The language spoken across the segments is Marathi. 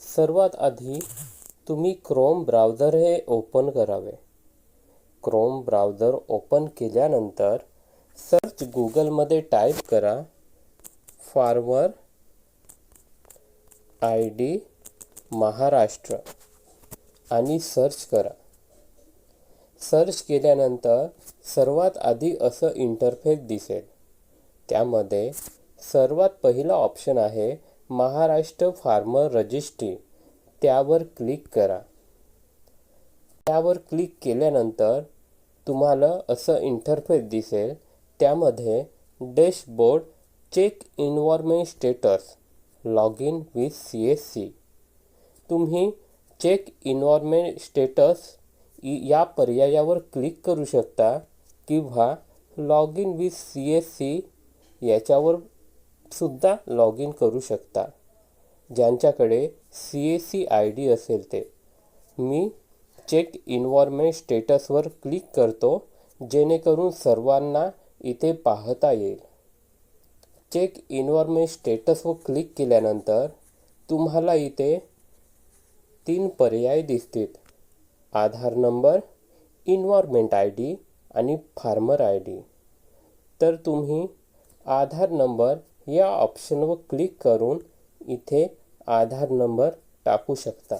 सर्वात आधी तुम्ही क्रोम ब्राउझर हे ओपन करावे. क्रोम ब्राउझर ओपन केल्यानंतर सर्च गूगलमध्ये टाईप करा फार्मर आय डी महाराष्ट्र आणि सर्च करा. सर्च केल्यानंतर सर्वात आधी असं इंटरफेस दिसेल. त्यामध्ये सर्वात पहिला ऑप्शन आहे महाराष्ट्र फार्मर रजिस्ट्री. त्यावर क्लिक करा. त्यावर क्लिक केल्यानंतर तुम्हाला असं इंटरफेस दिसेल. त्यामध्ये dashboard check environment status log in with CSC. तुम्ही चेक एन्व्हायरमेंट स्टेटस या पर्यायावर क्लिक करू शकता किंवा लॉग इन विथ CSC याच्यावर सुद्धा लॉग इन करू शकता. ज्यांच्याकडे CSC ID असेल ते. मी चेक एन्व्हायरमेंट स्टेटसवर क्लिक करतो जेणेकरून सर्वांना इथे पाहता येईल. चेक एन्व्हायरमेंट स्टेटसवर क्लिक केल्यानंतर तुम्हाला इथे 3 पर्याय दिसतील. आधार नंबर, एन्व्हायरमेंट ID आणि फार्मर ID. तर तुम्ही आधार नंबर या ऑप्शनवर क्लिक करून इथे आधार नंबर टाकू शकता.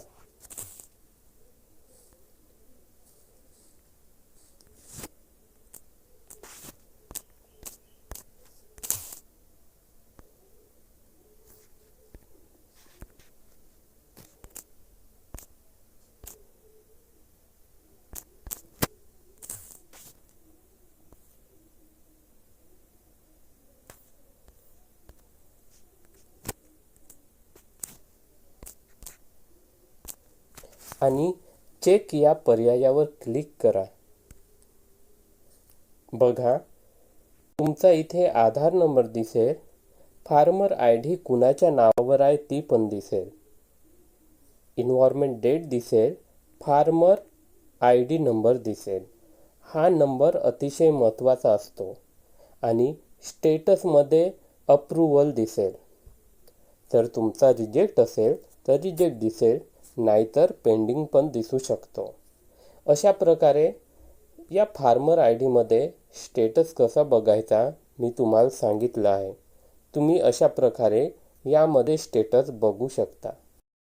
आणि चेक या पर्यायावर क्लिक करा. बघा, तुमचा इथे आधार नंबर दिसेल. फार्मर ID कुणाच्या नावावर आहे ती पण दिसेल. एन्व्हायरमेंट डेट दिसेल. फार्मर ID नंबर दिसेल. हा नंबर अतिशय महत्त्वाचा असतो. आणि स्टेटसमध्ये अप्रूव्हल दिसेल. जर तुमचा रिजेक्ट असेल तर रिजेक्ट दिसेल, नाहीतर पेंडिंग पण दिसू शकतो. अशा प्रकारे या फार्मर IDमध्ये स्टेटस कसा बघायचा मी तुम्हाला सांगितलं आहे. तुम्ही अशा प्रकारे यामध्ये स्टेटस बघू शकता.